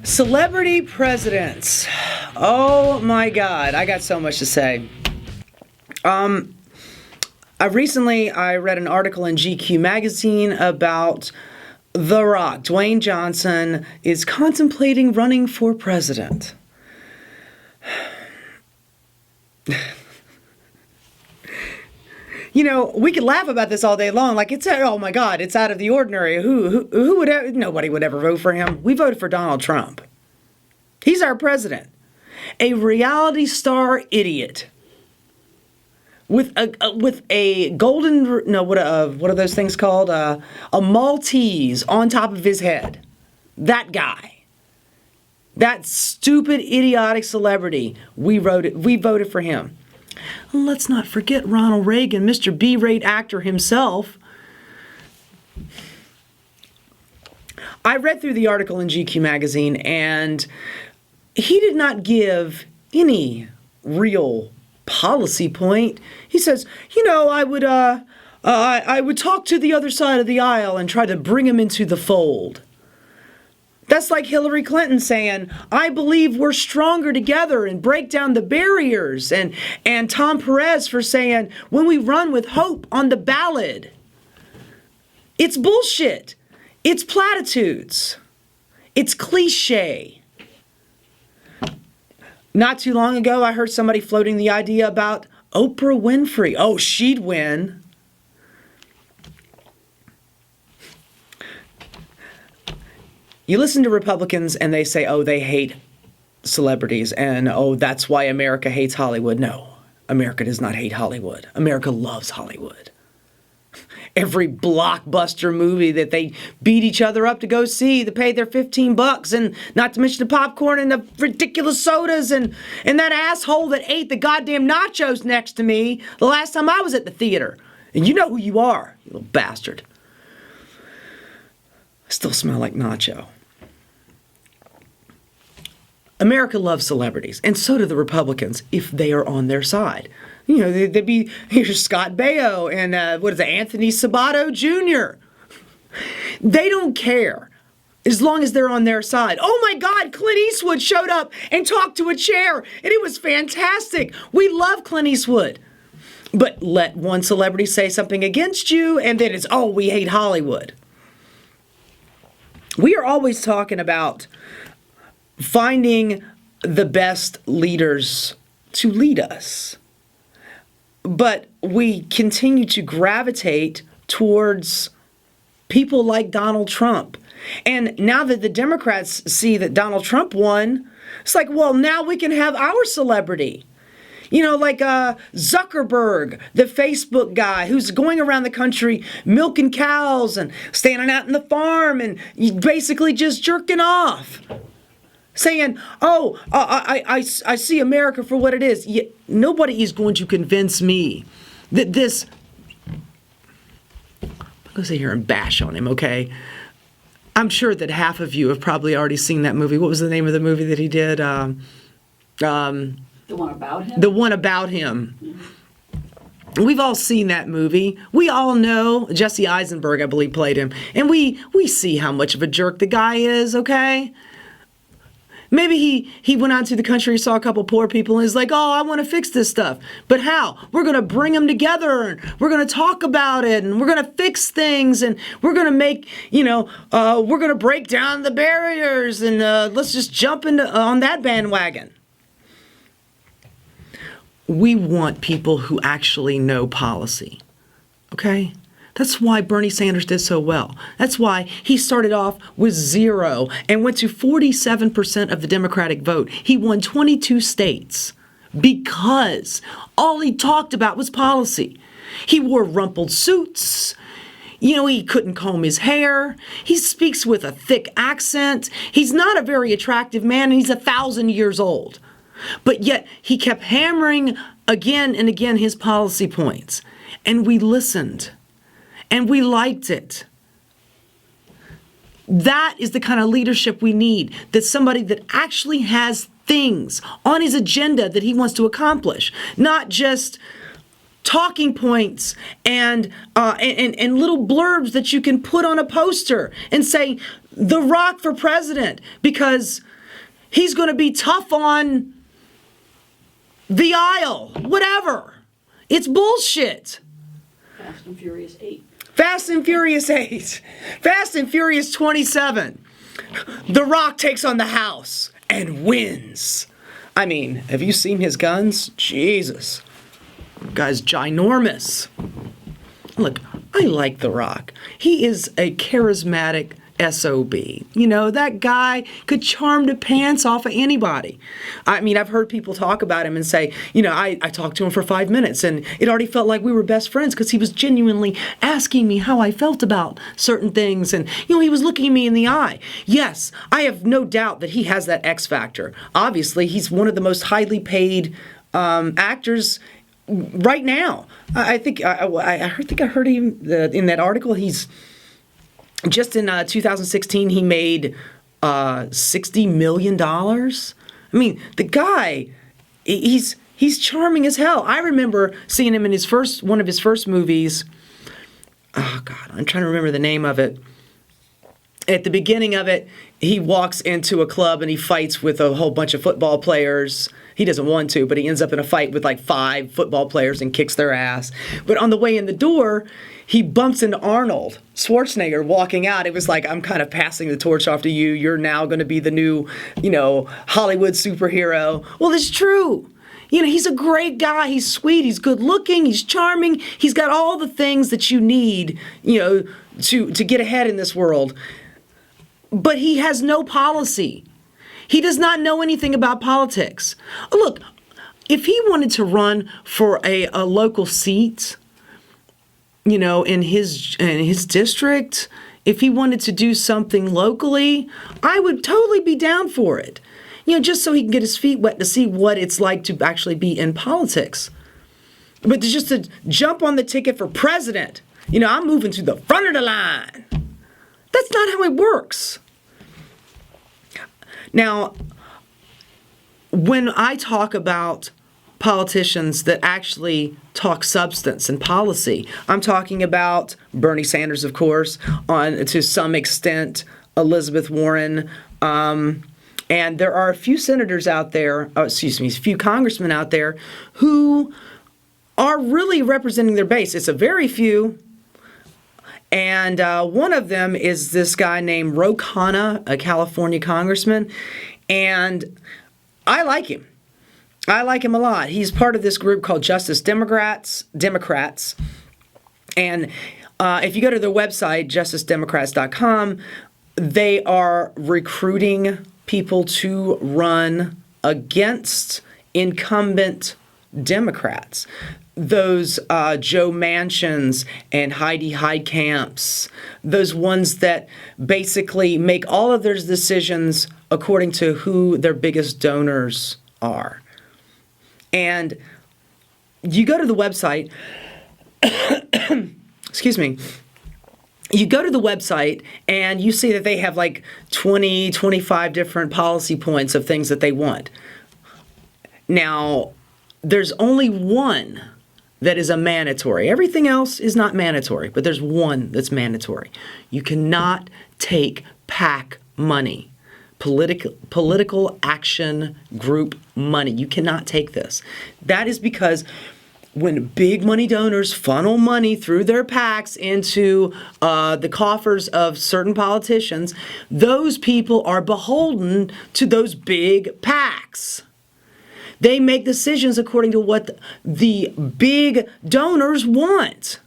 Celebrity presidents. Oh my God, I got so much to say. I read an article in GQ magazine about The Rock. Dwayne Johnson is contemplating running for president. You know, we could laugh about this all day long. Like, oh my God, it's out of the ordinary. Who would ever, nobody would ever vote for him. We voted for Donald Trump. He's our president. A reality star idiot. With a golden, no, what are those things called? A Maltese on top of his head. That guy. That stupid, idiotic celebrity. We voted for him. Let's not forget Ronald Reagan, Mr. B-rate actor himself. I read through the article in GQ magazine, and he did not give any real policy point. He says, you know, I would talk to the other side of the aisle and try to bring him into the fold. That's like Hillary Clinton saying, I believe we're stronger together and break down the barriers. And Tom Perez for saying, when we run with hope on the ballot. It's bullshit. It's platitudes. It's cliche. Not too long ago, I heard somebody floating the idea about Oprah Winfrey. Oh, she'd win. You listen to Republicans and they say, oh, they hate celebrities and, oh, that's why America hates Hollywood. No, America does not hate Hollywood. America loves Hollywood. Every blockbuster movie that they beat each other up to go see, they pay their $15, and not to mention the popcorn and the ridiculous sodas and that asshole that ate the goddamn nachos next to me the last time I was at the theater. And you know who you are, you little bastard. I still smell like nacho. America loves celebrities, and so do the Republicans if they are on their side. You know, they'd be, here's Scott Baio and Anthony Sabato Jr. They don't care as long as they're on their side. Oh my God, Clint Eastwood showed up and talked to a chair, and it was fantastic. We love Clint Eastwood. But let one celebrity say something against you, and then it's, oh, we hate Hollywood. We are always talking about finding the best leaders to lead us. But we continue to gravitate towards people like Donald Trump. And now that the Democrats see that Donald Trump won, it's like, well, now we can have our celebrity. You know, like Zuckerberg, the Facebook guy who's going around the country milking cows and standing out in the farm and basically just jerking off. Saying, oh, I see America for what it is. Nobody is going to convince me that this... I'm going to sit here and bash on him, okay? I'm sure that half of you have probably already seen that movie. What was the name of the movie that he did? The one about him? The one about him. Mm-hmm. We've all seen that movie. We all know Jesse Eisenberg, I believe, played him. And we see how much of a jerk the guy is, okay? Maybe he went out to the country, saw a couple poor people, and is like, oh, I want to fix this stuff. But how? We're going to bring them together, and we're going to talk about it, and we're going to fix things, and we're going to make, we're going to break down the barriers, and let's just jump on that bandwagon. We want people who actually know policy, okay? That's why Bernie Sanders did so well. That's why he started off with 0 and went to 47% of the Democratic vote. He won 22 states because all he talked about was policy. He wore rumpled suits. You know, he couldn't comb his hair. He speaks with a thick accent. He's not a very attractive man, and he's 1,000 years old. But yet he kept hammering again and again his policy points. And we listened. And we liked it. That is the kind of leadership we need. That somebody that actually has things on his agenda that he wants to accomplish, not just talking points and little blurbs that you can put on a poster and say, The Rock for president, because he's going to be tough on the aisle, whatever. It's bullshit. Fast and Furious 8. Fast and Furious 8. Fast and Furious 27. The Rock takes on the house and wins. I mean, have you seen his guns? Jesus. Guy's ginormous. Look, I like The Rock. He is a charismatic SOB. You know, that guy could charm the pants off of anybody. I mean, I've heard people talk about him and say, you know, I talked to him for 5 minutes and it already felt like we were best friends because he was genuinely asking me how I felt about certain things. And, you know, he was looking me in the eye. Yes, I have no doubt that he has that X factor. Obviously, he's one of the most highly paid actors right now. I think I heard him in that article. He's just in 2016 he made $60 million. I mean, the guy, he's charming as hell. I remember seeing him in one of his first movies. Oh God, I'm trying to remember the name of it. At the beginning of it, he walks into a club and he fights with a whole bunch of football players. He doesn't want to, but he ends up in a fight with like 5 football players and kicks their ass. But on the way in the door, he bumps into Arnold Schwarzenegger walking out. It was like, I'm kind of passing the torch off to you. You're now going to be the new, you know, Hollywood superhero. Well, it's true. You know, he's a great guy. He's sweet. He's good looking. He's charming. He's got all the things that you need, you know, to get ahead in this world. But he has no policy. He does not know anything about politics. Look, if he wanted to run for a local seat, you know, in his district, if he wanted to do something locally, I would totally be down for it. You know, just so he can get his feet wet to see what it's like to actually be in politics. But just to jump on the ticket for president, you know, I'm moving to the front of the line. That's not how it works. Now, when I talk about politicians that actually talk substance and policy, I'm talking about Bernie Sanders, of course, to some extent, Elizabeth Warren, and there are a few senators out there, a few congressmen out there who are really representing their base. It's a very few. And one of them is this guy named Ro Khanna, a California congressman. And I like him. I like him a lot. He's part of this group called Justice Democrats. And if you go to their website, justicedemocrats.com, they are recruiting people to run against incumbent Democrats. Those Joe Manchins and Heidi Heitkamps, those ones that basically make all of their decisions according to who their biggest donors are. And you go to the website, excuse me, you go to the website and you see that they have like 20, 25 different policy points of things that they want. Now, there's only one that is a mandatory. Everything else is not mandatory, but there's one that's mandatory. You cannot take PAC money, political action group money. You cannot take this. That is because when big money donors funnel money through their PACs into the coffers of certain politicians, those people are beholden to those big PACs. They make decisions according to what the big donors want.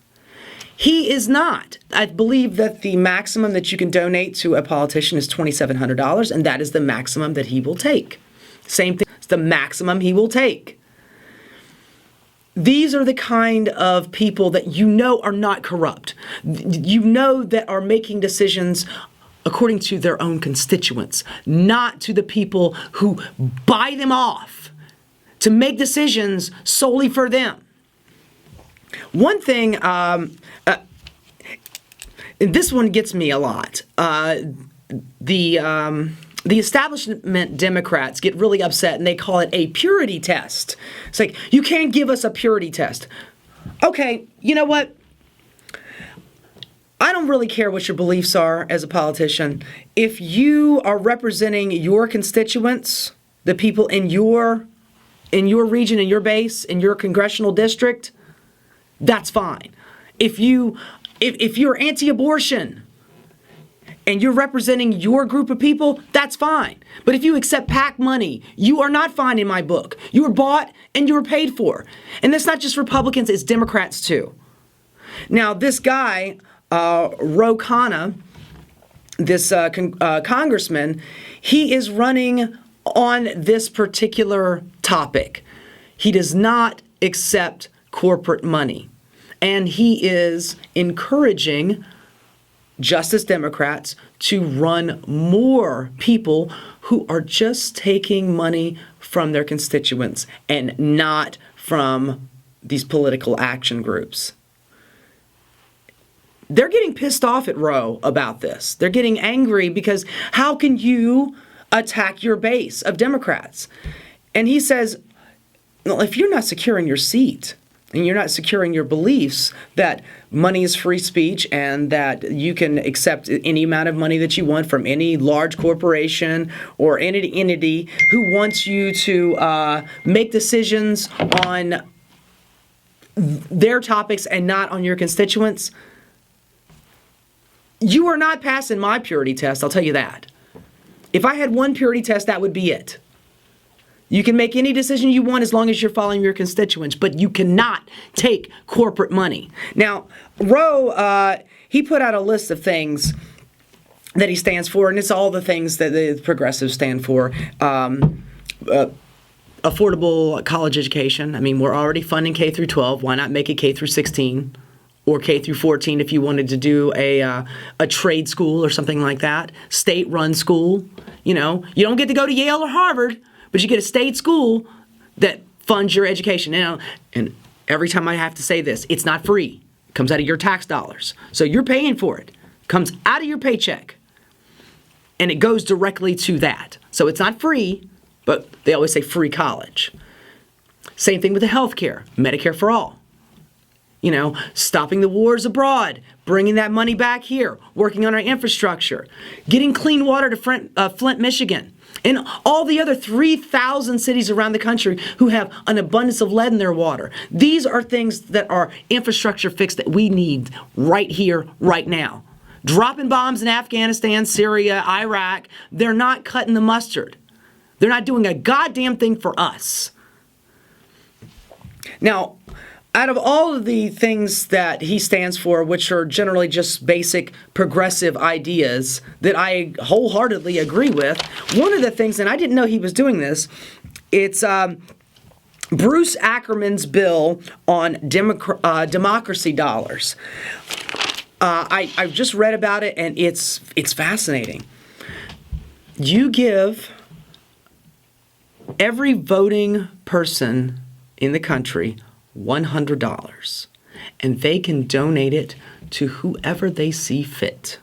He is not. I believe that the maximum that you can donate to a politician is $2,700, and that is the maximum that he will take. Same thing, it's the maximum he will take. These are the kind of people that you know are not corrupt. You know that are making decisions according to their own constituents, not to the people who buy them off to make decisions solely for them. One thing, this one gets me a lot. The the establishment Democrats get really upset and they call it a purity test. It's like, you can't give us a purity test. Okay, you know what? I don't really care what your beliefs are as a politician. If you are representing your constituents, the people in your region, in your base, in your congressional district, that's fine. If you're anti-abortion and you're representing your group of people, that's fine. But if you accept PAC money, you are not fine in my book. You were bought and you were paid for. And that's not just Republicans, it's Democrats too. Now, this guy, Ro Khanna, this congressman, he is running on this particular topic. He does not accept corporate money. And he is encouraging Justice Democrats to run more people who are just taking money from their constituents and not from these political action groups. They're getting pissed off at Roe about this. They're getting angry because how can you attack your base of Democrats? And he says, well, if you're not securing your seat, and you're not securing your beliefs that money is free speech and that you can accept any amount of money that you want from any large corporation or entity who wants you to make decisions on their topics and not on your constituents, you are not passing my purity test, I'll tell you that. If I had one purity test, that would be it. You can make any decision you want as long as you're following your constituents, but you cannot take corporate money. Now, Roe, he put out a list of things that he stands for, and it's all the things that the progressives stand for. Affordable college education. I mean, we're already funding K through 12. Why not make it K through 16 or K through 14 if you wanted to do a trade school or something like that? State-run school. You know, you don't get to go to Yale or Harvard, but you get a state school that funds your education. Now, and every time I have to say this, it's not free. It comes out of your tax dollars. So you're paying for it. It comes out of your paycheck. And it goes directly to that. So it's not free, but they always say free college. Same thing with the health care, Medicare for all. You know, stopping the wars abroad, bringing that money back here, working on our infrastructure, getting clean water to Flint, Michigan, and all the other 3,000 cities around the country who have an abundance of lead in their water. These are things that are infrastructure fix that we need right here, right now. Dropping bombs in Afghanistan, Syria, Iraq, they're not cutting the mustard. They're not doing a goddamn thing for us. Now, out of all of the things that he stands for, which are generally just basic progressive ideas that I wholeheartedly agree with, one of the things, and I didn't know he was doing this, it's Bruce Ackerman's bill on democracy dollars. I've just read about it, and it's fascinating. You give every voting person in the country $100, and they can donate it to whoever they see fit.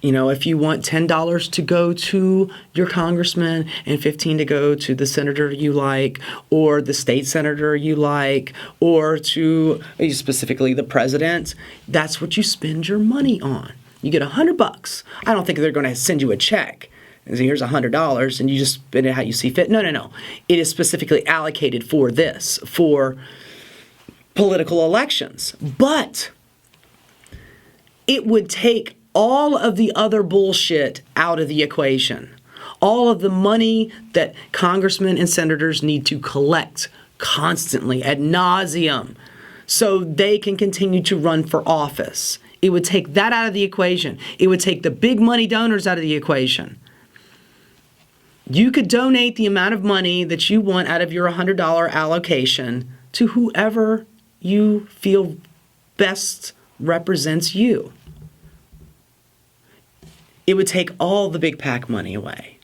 You know, if you want $10 to go to your congressman and $15 to go to the senator you like, or the state senator you like, or to specifically the president, that's what you spend your money on. You get $100. I don't think they're going to send you a check. Here's $100 and you just spend it how you see fit. No. It is specifically allocated for this, for political elections. But it would take all of the other bullshit out of the equation. All of the money that congressmen and senators need to collect constantly, ad nauseum, so they can continue to run for office. It would take that out of the equation. It would take the big money donors out of the equation. You could donate the amount of money that you want out of your $100 allocation to whoever you feel best represents you. It would take all the big PAC money away.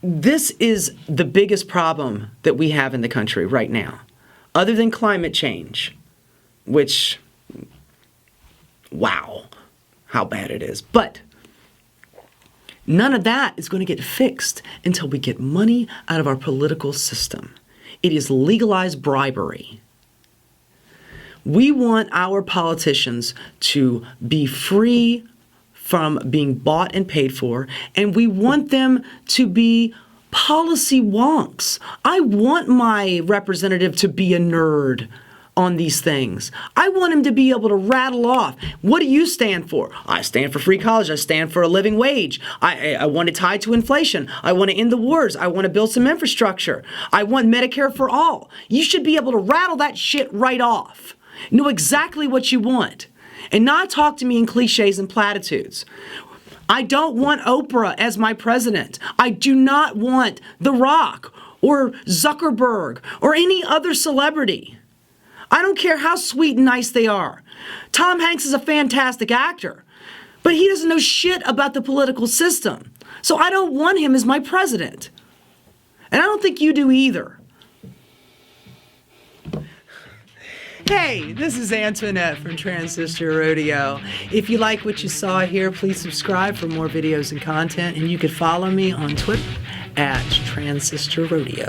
This is the biggest problem that we have in the country right now, other than climate change, which, wow, how bad it is. But None of that is going to get fixed until we get money out of our political system. It is legalized bribery. We want our politicians to be free from being bought and paid for, and we want them to be policy wonks. I want my representative to be a nerd on these things. I want him to be able to rattle off. What do you stand for? I stand for free college. I stand for a living wage. I want it tied to inflation. I want to end the wars. I want to build some infrastructure. I want Medicare for all. You should be able to rattle that shit right off. Know exactly what you want. And not talk to me in cliches and platitudes. I don't want Oprah as my president. I do not want The Rock or Zuckerberg or any other celebrity. I don't care how sweet and nice they are. Tom Hanks is a fantastic actor, but he doesn't know shit about the political system. So I don't want him as my president. And I don't think you do either. Hey, this is Antoinette from Transistor Rodeo. If you like what you saw here, please subscribe for more videos and content, and you can follow me on Twitter at Transistor Rodeo.